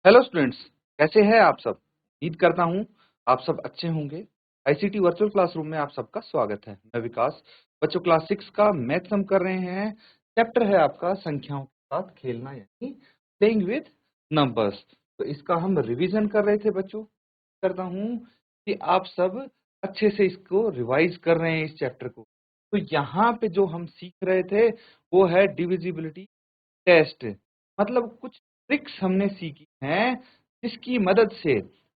Hello students, कैसे हैं आप सब। उम्मीद करता हूं आप सब अच्छे होंगे। आईसीटी वर्चुअल क्लासरूम में आप सबका स्वागत है। मैं विकास। बच्चों क्लास 6 का मैथ्स हम कर रहे हैं। चैप्टर है आपका संख्याओं के साथ खेलना, यानी प्लेइंग विद नंबर्स। तो इसका हम रिवीजन कर रहे थे बच्चों। करता हूं कि आप सब अच्छे से इसको रिवाइज कर रहे हैं इस चैप्टर को। तो यहाँ पे जो हम सीख रहे थे वो है डिविजिबिलिटी टेस्ट। मतलब कुछ ट्रिक्स हमने सीखी हैं जिसकी मदद से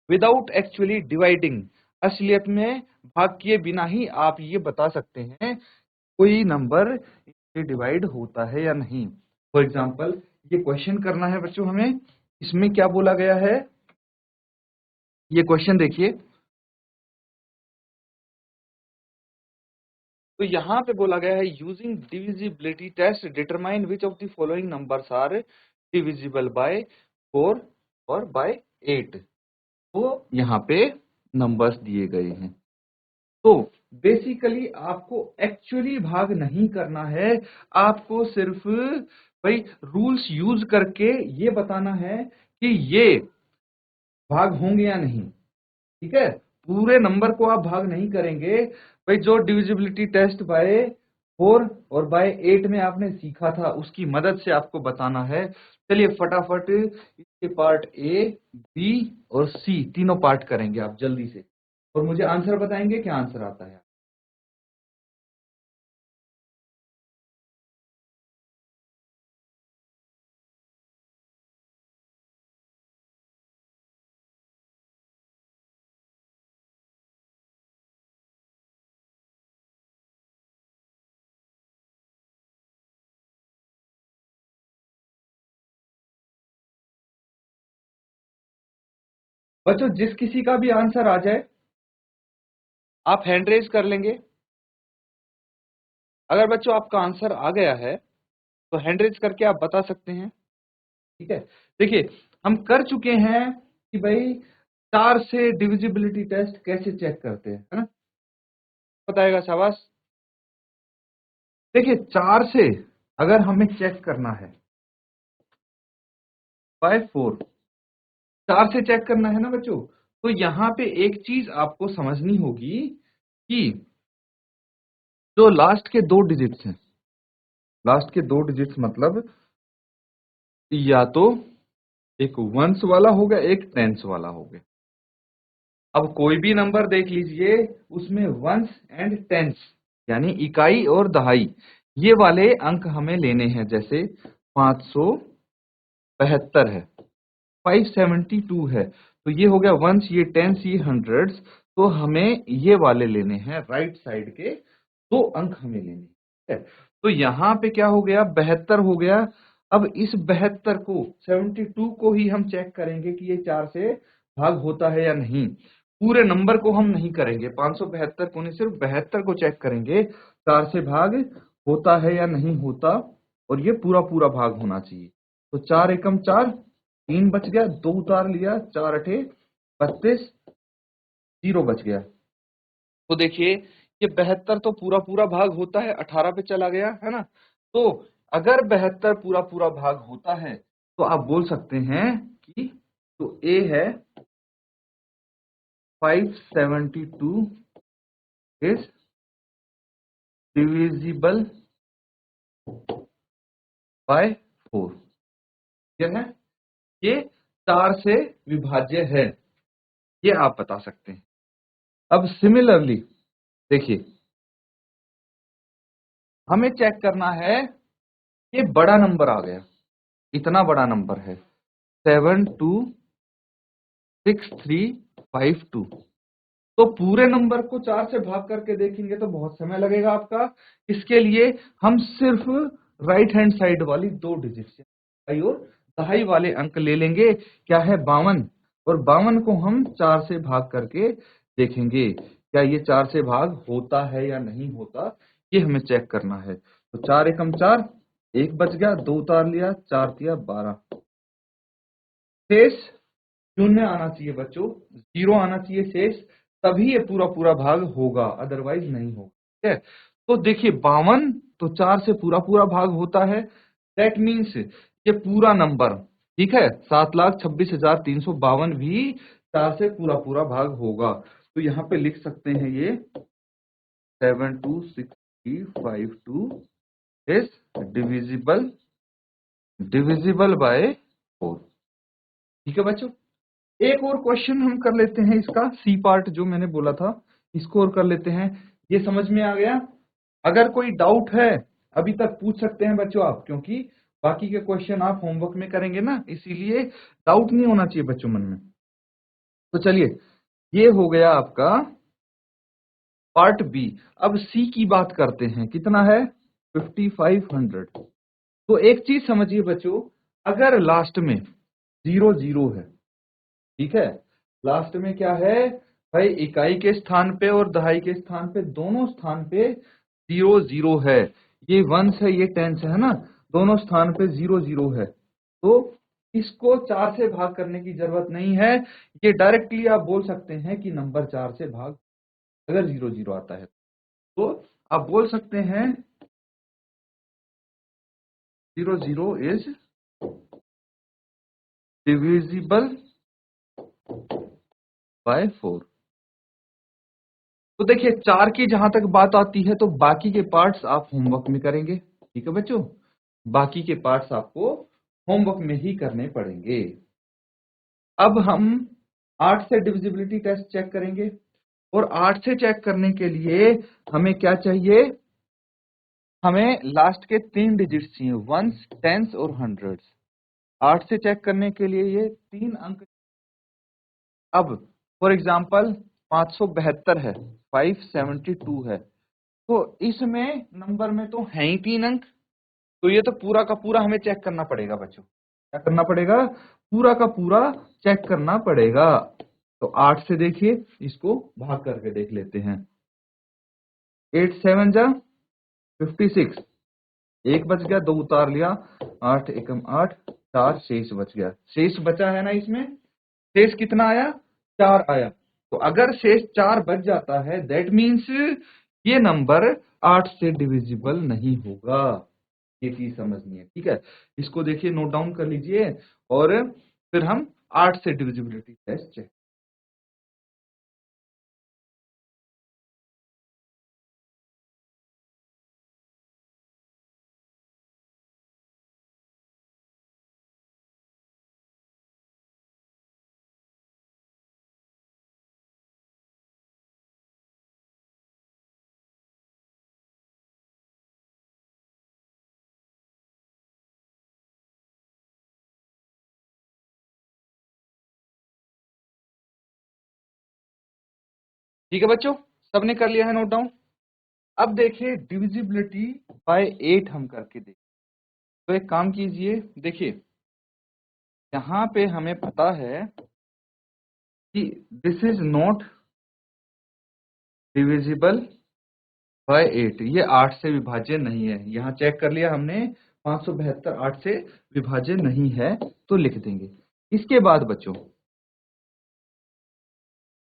विदाउट एक्चुअली डिवाइडिंग, असलियत में भाग किए बिना ही आप ये बता सकते हैं कोई नंबर डिवाइड होता है या नहीं। फॉर एग्जाम्पल ये क्वेश्चन करना है बच्चों हमें। इसमें क्या बोला गया है, ये क्वेश्चन देखिए। तो यहाँ पे बोला गया है using divisibility test determine which of the following numbers are divisible by 4 और बाय 8। तो यहाँ पे नंबर्स दिए गए हैं। तो बेसिकली आपको एक्चुअली भाग नहीं करना है, आपको सिर्फ भाई रूल्स यूज करके ये बताना है कि ये भाग होंगे या नहीं। ठीक है, पूरे नंबर को आप भाग नहीं करेंगे। भाई जो डिविजिबिलिटी टेस्ट बाय 4 और बाय 8 में आपने सीखा था उसकी मदद से आपको बताना है। चलिए फटाफट इसके पार्ट ए, बी और सी तीनों पार्ट करेंगे आप जल्दी से, और मुझे आंसर बताएंगे क्या आंसर आता है। बच्चों जिस किसी का भी आंसर आ जाए आप हैंड रेज कर लेंगे। अगर बच्चों आपका आंसर आ गया है तो हैंड रेज करके आप बता सकते हैं। ठीक है, देखिए हम कर चुके हैं कि भाई 4 से डिविजिबिलिटी टेस्ट कैसे चेक करते हैं, है ना। बताएगा, शाबाश। देखिए 4 से अगर हमें चेक करना है बाय 4, 4 से चेक करना है ना बच्चों, तो यहाँ पे एक चीज आपको समझनी होगी कि जो लास्ट के 2 डिजिट्स हैं, लास्ट के 2 डिजिट्स मतलब या तो एक वंस वाला होगा एक टेंस वाला होगा। अब कोई भी नंबर देख लीजिए उसमें वंस एंड टेंस यानी इकाई और दहाई ये वाले अंक हमें लेने हैं। जैसे 572 है, 572 है, तो ये हो गया वंस, ये टेंस, ये हंड्रेड्स। तो हमें ये वाले लेने हैं, राइट साइड के 2 अंक हमें लेने हैं। तो यहाँ पे क्या हो गया, 72 हो गया। अब इस 72 को, 72 को ही हम चेक करेंगे कि ये 4 से भाग होता है या नहीं। पूरे नंबर को हम नहीं करेंगे, 572 को नहीं, सिर्फ 72 को चेक करेंगे 4 से भाग होता है या नहीं होता, और ये पूरा पूरा भाग होना चाहिए। तो 4 एकम 4, 3 बच गया, 2 उतार लिया, 4 अठे 32, 0 बच गया। तो देखिए ये 72 तो पूरा पूरा भाग होता है, 18 पे चला गया, है ना। तो अगर 72 पूरा पूरा भाग होता है तो आप बोल सकते हैं कि तो ए है 572 इज डिविजिबल बाय 4। क्या है ये, 4 से विभाज्य है, ये आप बता सकते हैं। अब सिमिलरली देखिए हमें चेक करना है, ये बड़ा नंबर आ गया, इतना बड़ा नंबर है 726352। तो पूरे नंबर को 4 से भाग करके देखेंगे तो बहुत समय लगेगा आपका। इसके लिए हम सिर्फ राइट हैंड साइड वाली 2 डिजिट और दहाई वाले अंक ले लेंगे। क्या है, 52, और 52 को हम 4 से भाग करके देखेंगे क्या ये 4 से भाग होता है या नहीं होता, ये हमें चेक करना है। तो 4 एकम 4, 1 बच गया, 2 उतार लिया, 4 तिया 12, शेष शून्य आना चाहिए बच्चों, 0 आना चाहिए शेष, तभी ये पूरा पूरा भाग होगा, अदरवाइज नहीं होगा। ठीक है, तो देखिए 52 तो 4 से पूरा पूरा भाग होता है। दैट मीन्स ये पूरा नंबर ठीक है, 7,26,352 भी 4 से पूरा पूरा भाग होगा। तो यहाँ पे लिख सकते हैं ये 726,352 इज डिविजिबल बाय 4। ठीक है बच्चों, एक और क्वेश्चन हम कर लेते हैं, इसका सी पार्ट जो मैंने बोला था इसको और कर लेते हैं। ये समझ में आ गया? अगर कोई डाउट है अभी तक पूछ सकते हैं बच्चों आप, क्योंकि बाकी के क्वेश्चन आप होमवर्क में करेंगे ना, इसीलिए डाउट नहीं होना चाहिए बच्चों मन में। तो चलिए, ये हो गया आपका पार्ट बी। अब सी की बात करते हैं, कितना है 5500। तो एक चीज समझिए बच्चों, अगर लास्ट में 0 0 है, ठीक है, लास्ट में क्या है भाई, इकाई के स्थान पे और दहाई के स्थान पे, दोनों स्थान पे 0 0 है। ये वंस है, ये टेंस है ना, दोनों स्थान पे 0 0 है। तो इसको 4 से भाग करने की जरूरत नहीं है, ये डायरेक्टली आप बोल सकते हैं कि नंबर 4 से भाग, अगर 0 0 आता है तो आप बोल सकते हैं 0 0 इज डिविजिबल बाय 4। तो देखिए, 4 की जहां तक बात आती है तो बाकी के पार्ट्स आप होमवर्क में करेंगे। ठीक है बच्चों, बाकी के पार्ट्स आपको होमवर्क में ही करने पड़ेंगे। अब हम 8 से डिविजिबिलिटी टेस्ट चेक करेंगे, और 8 से चेक करने के लिए हमें क्या चाहिए, हमें लास्ट के 3 डिजिट्स चाहिए, वंस, टेंस और हंड्रेड्स। 8 से चेक करने के लिए ये 3 अंक। अब फॉर एग्जांपल 572 है, 572 है, तो इसमें नंबर में तो है ही 3 अंक, तो ये तो पूरा का पूरा हमें चेक करना पड़ेगा बच्चों। क्या करना पड़ेगा? पूरा का पूरा चेक करना पड़ेगा। तो 8 से देखिए, इसको भाग करके देख लेते हैं। 8 7 जा 56, एक बच गया, 2 उतार लिया, 8 एकम 8, 4 शेष बच गया। शेष बचा है ना इसमें, शेष कितना आया? 4 आया। तो अगर शेष 4 बच जाता है, दैट मीन्स ये नंबर 8 से डिविजिबल नहीं होगा। ये चीज समझनी है, ठीक है। इसको देखिए, नोट डाउन कर लीजिए, और फिर हम 8 से डिविजिबिलिटी टेस्ट चेक। ठीक है बच्चों, सबने कर लिया है नोट डाउन। अब देखिए, डिविजिबिलिटी बाय 8 हम करके देखिए। तो एक काम कीजिए, देखिए यहाँ पे हमें पता है कि this is not divisible bye 8, ये 8 से विभाज्य नहीं है। यहाँ चेक कर लिया हमने, 572 8 से विभाज्य नहीं है, तो लिख देंगे। इसके बाद बच्चों,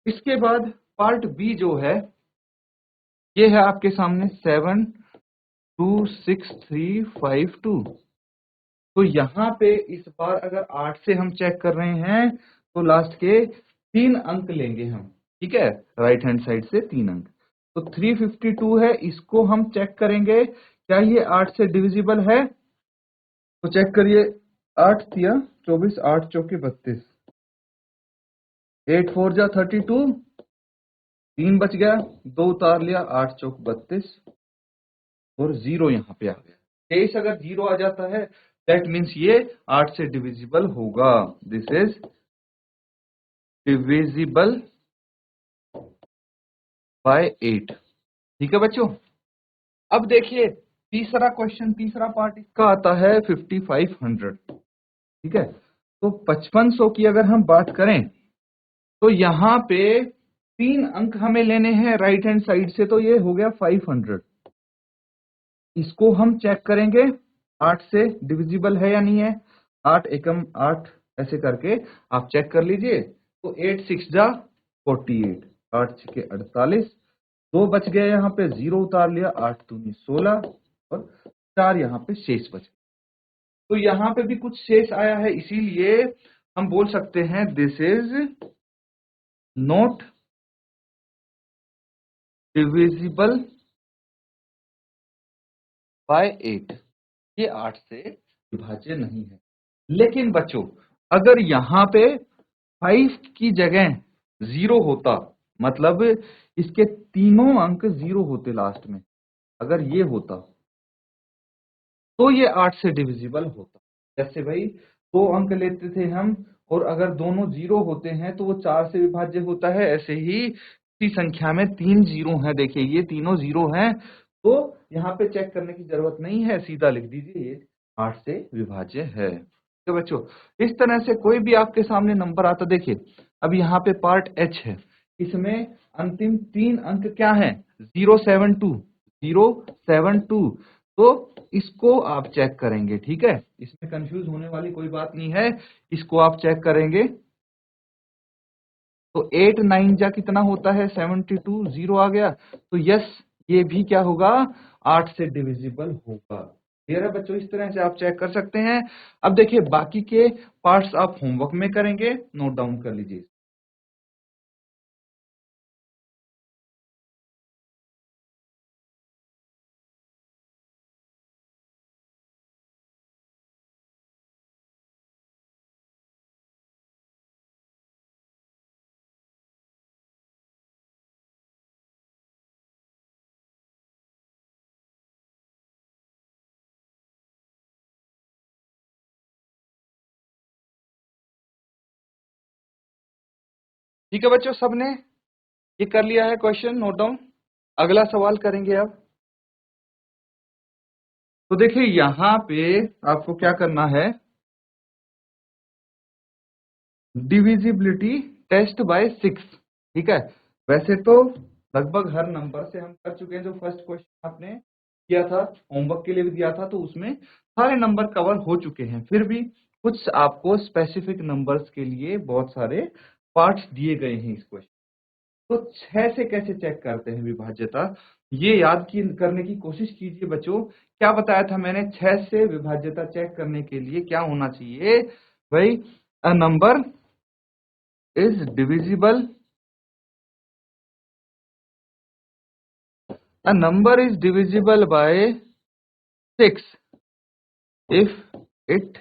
इसके बाद पार्ट बी जो है, ये है आपके सामने 7,2,6,3,5,2। तो यहाँ पे इस बार अगर 8 से हम चेक कर रहे हैं तो लास्ट के 3 अंक लेंगे हम, ठीक है, राइट हैंड साइड से 3 अंक। तो 352 है, इसको हम चेक करेंगे, क्या ये 8 से डिविजिबल है? तो चेक करिए, 8 तिया 24, 8 चौके 32, 8 4 जा 32, 3 बच गया, 2 उतार लिया, 8 चौक 32, और 0 यहाँ पे आ गया। शेष अगर 0 आ जाता है, दैट मीन्स ये 8 से डिविजिबल होगा। This is divisible by 8। ठीक है बच्चों, अब देखिए तीसरा क्वेश्चन, तीसरा पार्ट इसका आता है 5500। ठीक है, तो 5500 की अगर हम बात करें तो यहाँ पे 3 अंक हमें लेने हैं राइट हैंड साइड से, तो ये हो गया 500। इसको हम चेक करेंगे 8 से डिविजिबल है या नहीं है। 8 एकम 8 ऐसे करके आप चेक कर लीजिए। तो 8 6 जा 48, 8 6 48, 2 बच गए, यहाँ पे 0 उतार लिया, 8 दूनी 16, और 4 यहाँ पे शेष बच गए। तो यहाँ पे भी कुछ शेष आया है, इसीलिए हम बोल सकते हैं this is not divisible bye 8। ये 8 से विभाज्य नहीं है। लेकिन बच्चों, अगर यहाँ पे 5 की जगह 0 होता, मतलब इसके तीनों अंक 0 होते लास्ट में, अगर ये होता तो ये 8 से डिविजिबल होता। जैसे भाई 2 अंक लेते थे हम, और अगर दोनों 0 होते हैं तो वो 4 से विभाज्य होता है। ऐसे ही इसी संख्या में 3 0 हैं, देखिए ये तीनों 0 हैं, तो यहाँ पे चेक करने की जरूरत नहीं है, सीधा लिख दीजिए ये 8 से विभाज्य है। तो बच्चों, इस तरह से कोई भी आपके सामने नंबर आता, देखिए अब यहाँ पे पार्ट एच है, इसमें अंतिम 3 अंक क्या है, 072 072, तो इसको आप चेक करेंगे, ठीक है, इसमें कंफ्यूज होने वाली कोई बात नहीं है, इसको आप चेक करेंगे। तो 8 9 जा कितना होता है, 72, 0 आ गया, तो यस ये भी क्या होगा, 8 से डिविजिबल होगा। क्लियर है बच्चों, इस तरह से आप चेक कर सकते हैं। अब देखिए बाकी के पार्ट्स आप होमवर्क में करेंगे, नोट डाउन कर लीजिए। ठीक है बच्चों, सबने ये कर लिया है क्वेश्चन नोट डाउन। अगला सवाल करेंगे अब। तो देखिए यहाँ पे आपको क्या करना है, डिविजिबिलिटी टेस्ट बाय 6, ठीक है। वैसे तो लगभग हर नंबर से हम कर चुके हैं, जो फर्स्ट क्वेश्चन आपने किया था होमवर्क के लिए भी दिया था, तो उसमें सारे नंबर कवर हो चुके हैं। फिर भी कुछ आपको स्पेसिफिक नंबर्स के लिए बहुत सारे पार्ट्स दिए गए हैं इस क्वेश्चन। तो 6 से कैसे चेक करते हैं विभाज्यता, ये याद करने की कोशिश कीजिए बच्चों। क्या बताया था मैंने, 6 से विभाज्यता चेक करने के लिए क्या होना चाहिए भाई, a number is divisible, a number is divisible by 6 if it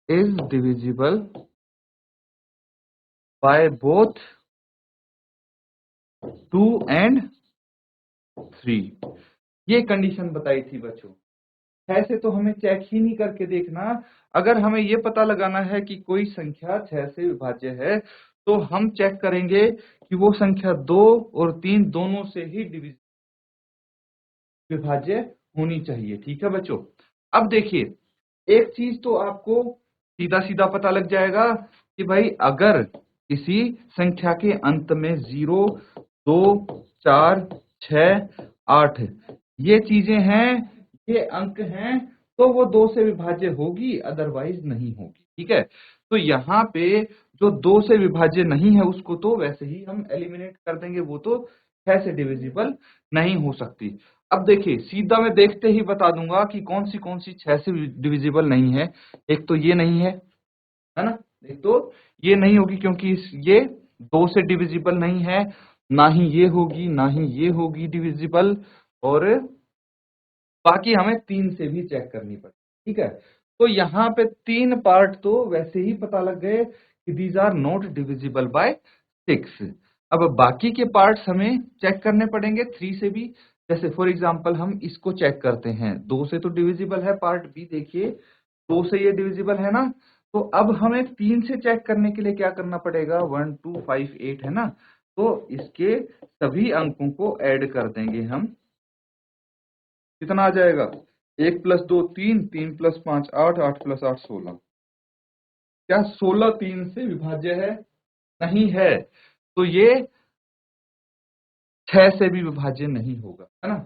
is divisible by both 2 and 3। ये कंडीशन बताई थी बच्चों। ऐसे तो हमें चेक ही नहीं करके देखना, अगर हमें ये पता लगाना है कि कोई संख्या 6 से विभाज्य है, तो हम चेक करेंगे कि वो संख्या 2 और 3 दोनों से ही विभाज्य होनी चाहिए, ठीक है बच्चों। अब देखिए एक चीज तो आपको सीधा सीधा पता लग जाएगा कि भाई अगर किसी संख्या के अंत में 0 2 4 6 8 ये चीजें हैं, ये अंक हैं, तो वो 2 से विभाज्य होगी, अदरवाइज नहीं होगी, ठीक है। तो यहाँ पे जो 2 से विभाज्य नहीं है उसको तो वैसे ही हम एलिमिनेट कर देंगे, वो तो 6 से डिविजिबल नहीं हो सकती। अब देखिए सीधा मैं देखते ही बता दूंगा कि कौन सी 6 से डिविजिबल नहीं है। एक तो ये नहीं है ना, एक तो ये नहीं होगी क्योंकि ये 2 से डिविजिबल नहीं है, ना ही ये होगी, ना ही ये होगी डिविजिबल, और बाकी हमें 3 से भी चेक करनी पड़ेगी, ठीक है। तो यहाँ पे 3 पार्ट तो वैसे ही पता लग गए कि these are not divisible by 6। अब बाकी के पार्ट्स हमें चेक करने पड़ेंगे 3 से भी। जैसे फॉर एग्जांपल हम इसको चेक करते हैं, 2 से तो डिविजिबल है, पार्ट बी देखिए 2 से ये डिविजिबल है ना। तो अब हमें 3 से चेक करने के लिए क्या करना पड़ेगा, 1 2 5 8 है ना, तो इसके सभी अंकों को ऐड कर देंगे हम। कितना आ जाएगा, 1 + 2 3, 3 + 5 8, 8 + 8 16। क्या 16 3 से विभाज्य है, नहीं है, तो ये 6 से भी विभाज्य नहीं होगा, है ना।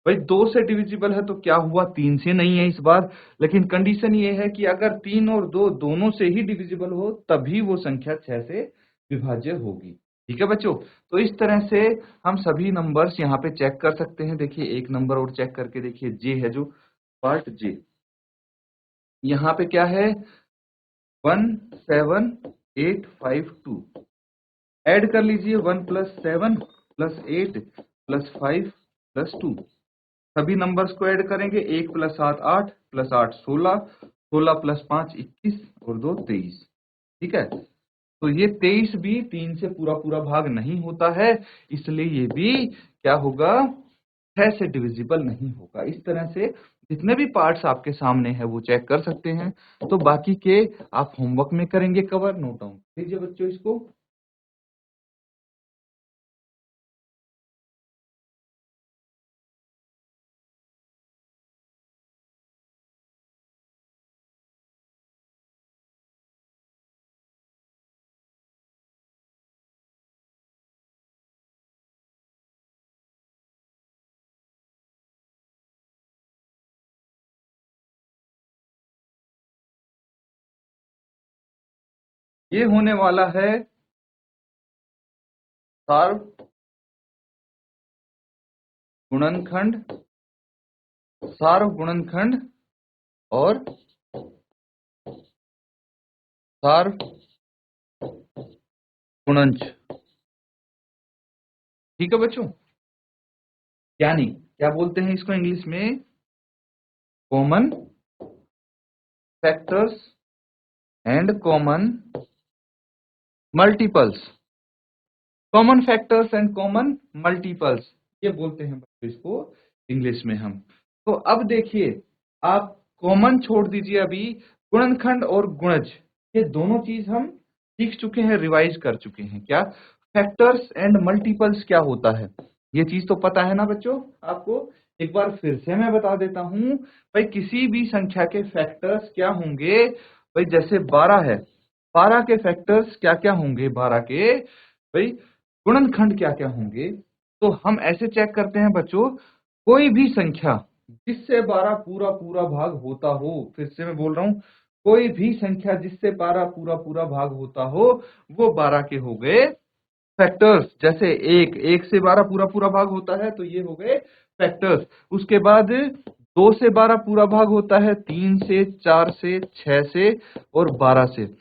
भाई 2 से डिविजिबल है तो क्या हुआ, 3 से नहीं है इस बार, लेकिन कंडीशन ये है कि अगर 3 और 2 दोनों से ही डिविजिबल हो तभी वो संख्या 6 से विभाज्य होगी, ठीक है बच्चों। तो इस तरह से हम सभी नंबर्स यहाँ पे चेक कर सकते हैं। देखिए एक नंबर और चेक करके देखिए, जे है जो पार्ट जे, यहाँ पे क्या है 17852, ऐड कर लीजिए 1 + 7 + 8 + 5 + 2, सभी नंबर्स को ऐड करेंगे 1 + 7 8 + 8 16, 16 + 5 21 और 2 23। ठीक है, तो ये 23 भी 3 से पूरा पूरा भाग नहीं होता है, इसलिए ये भी क्या होगा 6 से डिविजिबल नहीं होगा। इस तरह से जितने भी पार्ट्स आपके सामने है वो चेक कर सकते हैं। तो बाकी के आप होमवर्क में करेंगे कवर, नोट डाउन कीजिए बच्चों इसको। ये होने वाला है सार्व गुणनखंड, सार्व गुणनखंड और सार्व गुणनज। ठीक है बच्चों, यानी क्या बोलते हैं इसको इंग्लिश में, common factors and common multiples, common factors and common multiples, ये बोलते हैं बच्चों इसको इंग्लिश में हम। तो अब देखिए, आप कॉमन छोड़ दीजिए अभी, गुणनखंड और गुणज ये दोनों चीज हम सीख चुके हैं, रिवाइज कर चुके हैं। क्या फैक्टर्स एंड मल्टीपल्स क्या होता है, ये चीज तो पता है ना बच्चों आपको। एक बार फिर से मैं बता देता हूं, भाई किसी भी संख्या के फैक्टर्स क्या होंगे, भाई जैसे 12 है, 12 के फैक्टर्स क्या क्या होंगे, 12 के भाई गुणनखंड क्या क्या होंगे। तो हम ऐसे चेक करते हैं बच्चों, कोई भी संख्या जिससे 12 पूरा पूरा भाग होता हो, फिर से मैं बोल रहा हूं, कोई भी संख्या जिससे 12 पूरा पूरा भाग होता हो, वो 12 के हो गए फैक्टर्स। जैसे एक से 12 पूरा पूरा भाग होता है, तो ये हो गए फैक्टर्स। उसके बाद 2 से 12 पूरा भाग होता है, 3 से 4 से 6 से और 12 से,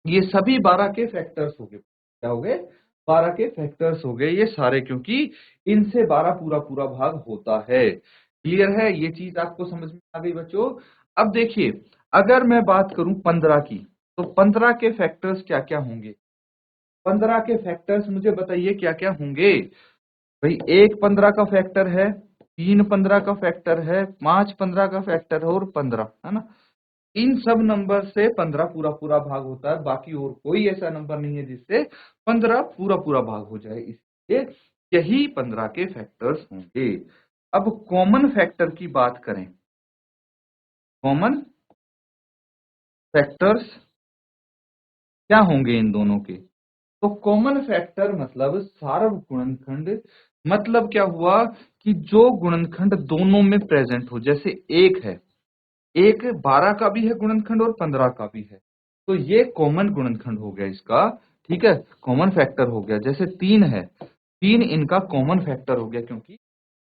ये सभी 12 के फैक्टर्स हो गए। क्या हो गए, 12 के फैक्टर्स हो गए ये सारे, क्योंकि इनसे 12 पूरा पूरा भाग होता है। क्लियर है, ये चीज आपको समझ में आ गई बच्चों। अब देखिए, अगर मैं बात करूं 15 की, तो 15 के फैक्टर्स क्या क्या होंगे, 15 के फैक्टर्स मुझे बताइए क्या क्या होंगे। भाई एक 15 का फैक्टर है, 3 15 का फैक्टर है, 5 15 का फैक्टर है और 15, है ना। इन सब नंबर से 15 पूरा पूरा भाग होता है, बाकी और कोई ऐसा नंबर नहीं है जिससे 15 पूरा पूरा भाग हो जाए, इसलिए यही 15 के फैक्टर्स होंगे। अब कॉमन फैक्टर की बात करें, कॉमन फैक्टर्स क्या होंगे इन दोनों के, तो कॉमन फैक्टर मतलब सार्व गुणनखंड। मतलब क्या हुआ कि जो गुणनखंड दोनों में प्रेजेंट हो, जैसे एक है, एक 12 का भी है गुणनखंड और 15 का भी है, तो ये कॉमन गुणनखंड हो गया इसका। ठीक है, कॉमन फैक्टर हो गया। जैसे 3 है, 3 इनका कॉमन फैक्टर हो गया, क्योंकि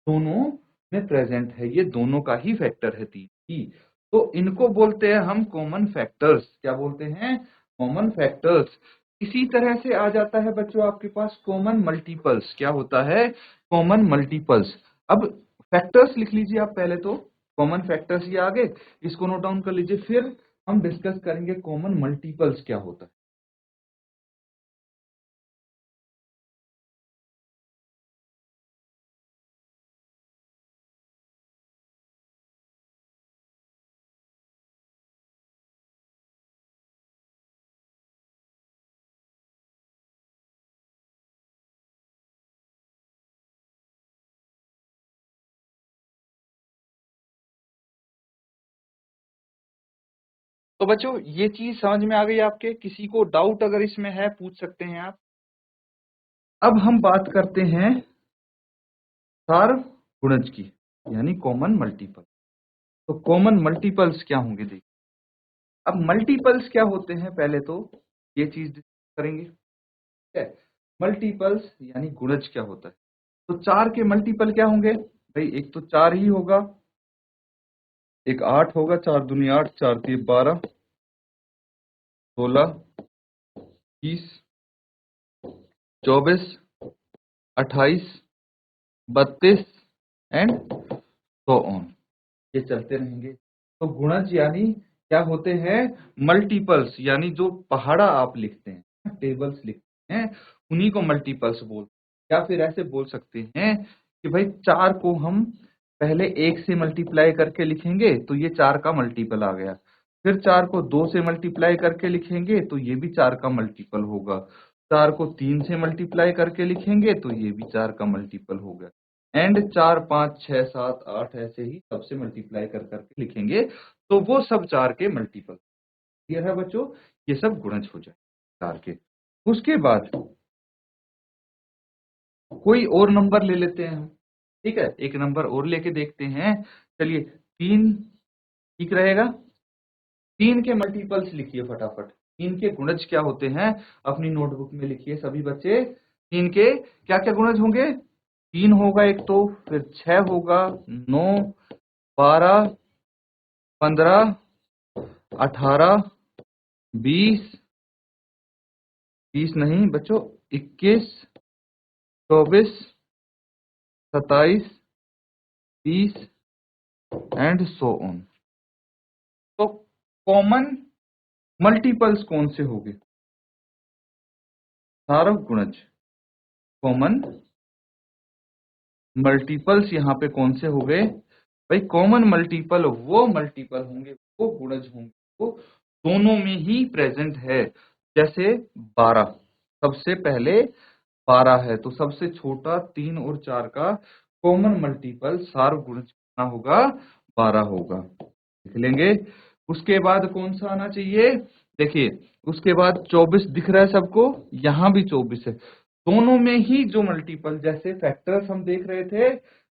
दोनों में प्रेजेंट है, ये दोनों का ही फैक्टर है 3 ही। तो इनको बोलते हैं हम कॉमन फैक्टर्स। क्या बोलते हैं, कॉमन फैक्टर्स। इसी तरह से आ जाता है बच्चों आपके पास कॉमन मल्टीपल्स। क्या होता है, कॉमन मल्टीपल्स। अब फैक्टर्स लिख लीजिए आप पहले तो, कॉमन फैक्टर्स ये आगे, इसको नोट डाउन कर लीजिए, फिर हम डिस्कस करेंगे कॉमन मल्टीपल्स क्या होता है। तो बच्चों ये चीज समझ में आ गई आपके, किसी को डाउट अगर इसमें है पूछ सकते हैं आप। अब हम बात करते हैं सार्व गुणज की, यानी कॉमन मल्टीपल। तो कॉमन मल्टीपल्स क्या होंगे देखिए। अब मल्टीपल्स क्या होते हैं पहले तो ये चीज डिस्कस करेंगे। ठीक है, मल्टीपल्स यानी गुणज क्या होता है। तो 4 के मल्टीपल क्या होंगे, भाई एक तो 4 ही होगा, एक 8 होगा, 4 दूनी 8, 4 3 12, 16, 30, 24, 28, 32 एंड सो ऑन। ये चलते रहेंगे। तो गुणज यानी क्या होते हैं? मल्टीपल्स, यानी जो पहाड़ा आप लिखते हैं, टेबल्स लिखते हैं, उन्हीं को मल्टीपल्स बोलते हैं। या फिर ऐसे बोल सकते हैं कि भाई 4 को हम पहले 1 से मल्टीप्लाई करके लिखेंगे तो ये 4 का मल्टीपल आ गया, फिर 4 को 2 से मल्टीप्लाई करके लिखेंगे तो ये भी 4 का मल्टीपल होगा, 4 को 3 से मल्टीप्लाई करके लिखेंगे तो ये भी 4 का मल्टीपल होगा, एंड 4 5 6 7 8 ऐसे ही सबसे मल्टीप्लाई कर करके लिखेंगे तो वो सब 4 के मल्टीपल। क्लियर है बच्चों? ये सब गुणज हो जाए 4 के। उसके बाद कोई और नंबर ले लेते हैं हम, ठीक है, एक नंबर और लेके देखते हैं। चलिए 3 ठीक रहेगा। 3 के मल्टीपल्स लिखिए फटाफट। 3 के गुणज क्या होते हैं अपनी नोटबुक में लिखिए सभी बच्चे। 3 के क्या क्या गुणज होंगे? 3 होगा एक, तो फिर 6 होगा, 9, 12, 15, 18, 20, 20 नहीं बच्चों, 21, 24, 27, 30 एंड सो ऑन। तो कॉमन मल्टीपल्स कौन से होंगे? सारव गुणज। कॉमन मल्टीपल्स यहाँ पे कौन से हो गए भाई? कॉमन मल्टीपल वो मल्टीपल होंगे, वो गुणज होंगे वो दोनों में ही प्रेजेंट है। जैसे 12, सबसे पहले 12 है तो सबसे छोटा 3 और 4 का कॉमन मल्टीपल सार्व गुणज कितना होगा? 12 होगा। लिख लेंगे। उसके बाद कौन सा आना चाहिए? देखिए उसके बाद 24 दिख रहा है सबको, यहाँ भी 24 है। दोनों में ही जो मल्टीपल, जैसे फैक्टर्स हम देख रहे थे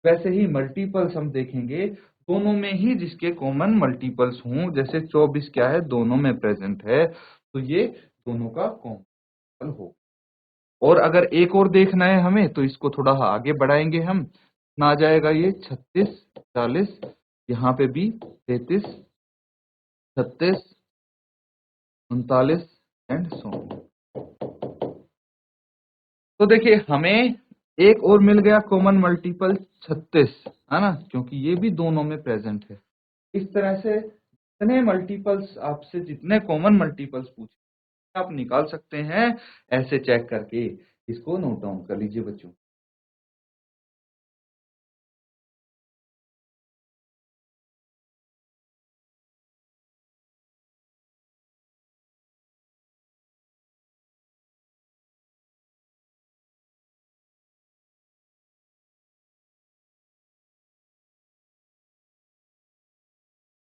वैसे ही मल्टीपल्स हम देखेंगे, दोनों में ही जिसके कॉमन मल्टीपल्स हों, जैसे 24 क्या है दोनों में प्रेजेंट है तो ये दोनों का कॉमन हो। और अगर एक और देखना है हमें तो इसको थोड़ा आगे बढ़ाएंगे हम, ना जाएगा ये 36, 40, यहाँ पे भी 33, 36, 39 एंड सो ऑन। तो देखिए हमें एक और मिल गया कॉमन मल्टीपल 36, है ना, क्योंकि ये भी दोनों में प्रेजेंट है। इस तरह से जितने मल्टीपल्स आपसे, जितने कॉमन मल्टीपल्स पूछे आप निकाल सकते हैं ऐसे चेक करके। इसको नोट डाउन कर लीजिए बच्चों।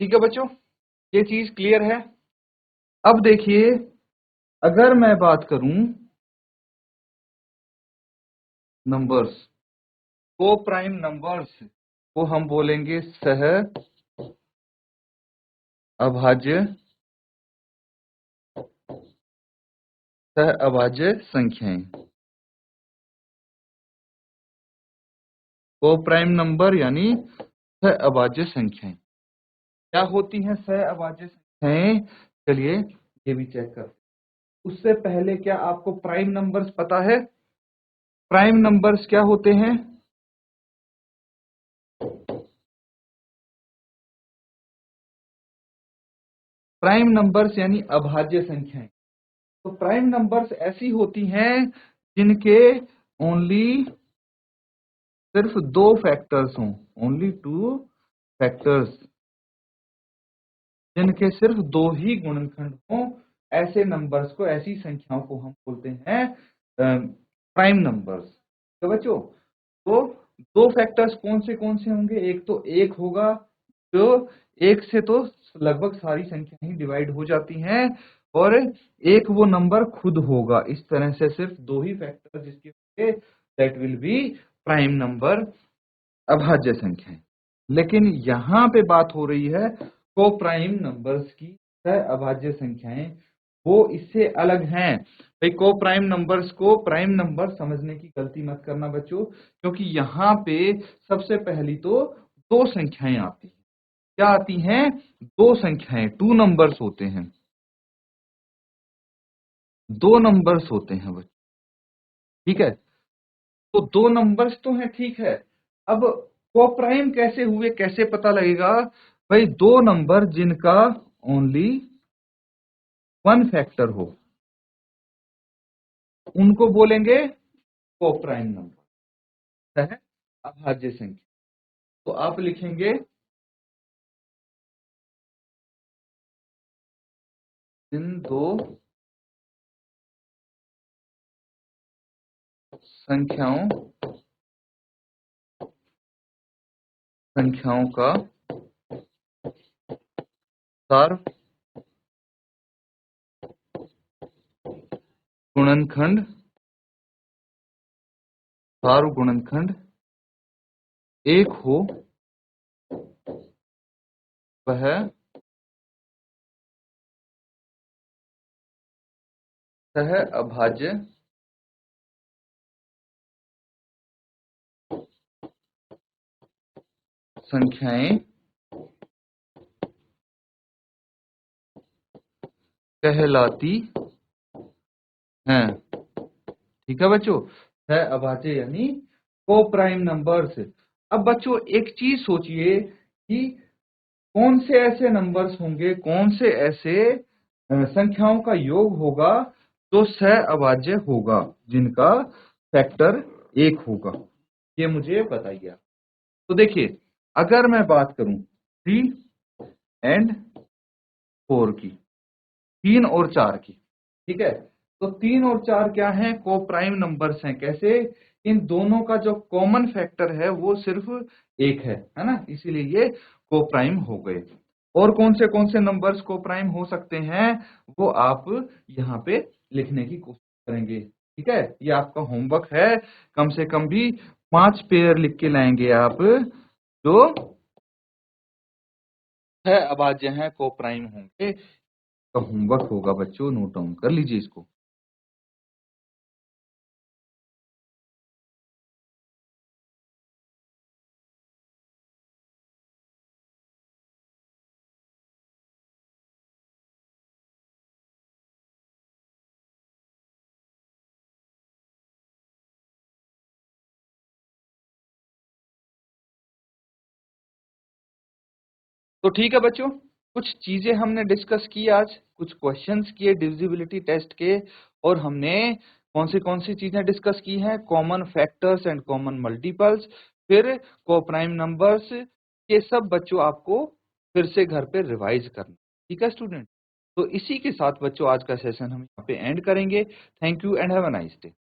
ठीक है बच्चों, ये चीज क्लियर है। अब देखिए अगर मैं बात करूं नंबर्स, को प्राइम नंबर्स को हम बोलेंगे सह अभाज्य, सह अभाज्य संख्याएं। को प्राइम नंबर यानी सह अभाज्य संख्याएं क्या होती हैं? सह अभाज्य संख्याएं, चलिए ये भी चेक कर। उससे पहले क्या आपको प्राइम नंबर्स पता है? प्राइम नंबर्स क्या होते हैं? प्राइम नंबर्स यानी अभाज्य संख्याएं। तो प्राइम नंबर्स ऐसी होती हैं जिनके ओनली सिर्फ 2 फैक्टर्स हों, ओनली 2 फैक्टर्स, जिनके सिर्फ 2 ही गुणनखंड हों, ऐसे नंबर्स को, ऐसी संख्याओं को हम बोलते हैं प्राइम नंबर्स। तो बच्चों तो 2 फैक्टर्स कौन से होंगे? एक तो 1 होगा, जो 1 से तो लगभग सारी संख्या ही डिवाइड हो जाती हैं, और एक वो नंबर खुद होगा। इस तरह से सिर्फ 2 ही फैक्टर जिसके होंगे, that will be prime number, अभाज्य संख्या। लेकिन यहाँ पे बात हो रही है को प्राइम नंबर्स की, अभाज्य संख्याएं वो इससे अलग हैं। भाई को प्राइम नंबर्स को प्राइम नंबर समझने की गलती मत करना बच्चों, क्योंकि यहाँ पे सबसे पहली तो 2 संख्याएं आती हैं, क्या आती हैं? दो संख्याएं, टू नंबर्स होते हैं, दो नंबर्स होते हैं बच्चों, ठीक है। तो दो नंबर्स तो हैं, ठीक है। अब कोप्राइम कैसे हुए, कैसे पता लगेगा? भाई दो नंबर जिनका ओनली वन फैक्टर हो उनको बोलेंगे कोप्राइम नंबर, है अभाज्य संख्या। तो आप लिखेंगे इन दो संख्याओं का सार्वगुणनखंड एक हो, वह सह अभाज्य संख्याएं कहलाती हैं। ठीक है बच्चों, सह अभाज्य यानी कोप्राइम नंबर्स। अब बच्चों एक चीज सोचिए कि कौन से ऐसे नंबर्स होंगे, कौन से ऐसे संख्याओं का योग होगा जो सह अभाज्य होगा, जिनका फैक्टर एक होगा, ये मुझे बताइए। तो देखिए, अगर मैं बात करूं 3 एंड 4 की, 3 और 4 की, ठीक है। तो 3 और 4 क्या हैं? कोप्राइम नंबर्स हैं। कैसे? इन दोनों का जो कॉमन फैक्टर है वो सिर्फ एक है ना, इसीलिए ये कोप्राइम हो गए। और कौन से नंबर्स कोप्राइम हो सकते हैं वो आप यहाँ पे लिखने की कोशिश करेंगे, ठीक है। ये आपका होमवर्क है, कम से कम भी 5 पेयर लिख के लाएंगे आप, जो है अभाज्य हैं, कोप्राइम होंगे। तो होमवर्क होगा बच्चों, नोट डाउन कर लीजिए इसको। तो ठीक है बच्चों, कुछ चीजें हमने डिस्कस की आज, कुछ क्वेश्चंस किए डिविजिबिलिटी टेस्ट के, और हमने कौन सी चीजें डिस्कस की हैं? Common factors and common multiples, फिर कोप्राइम नंबर्स। ये सब बच्चों आपको फिर से घर पे रिवाइज करना, ठीक है स्टूडेंट। तो इसी के साथ बच्चों आज का सेशन हम यहाँ पे एंड करेंगे। Thank you and have a nice day.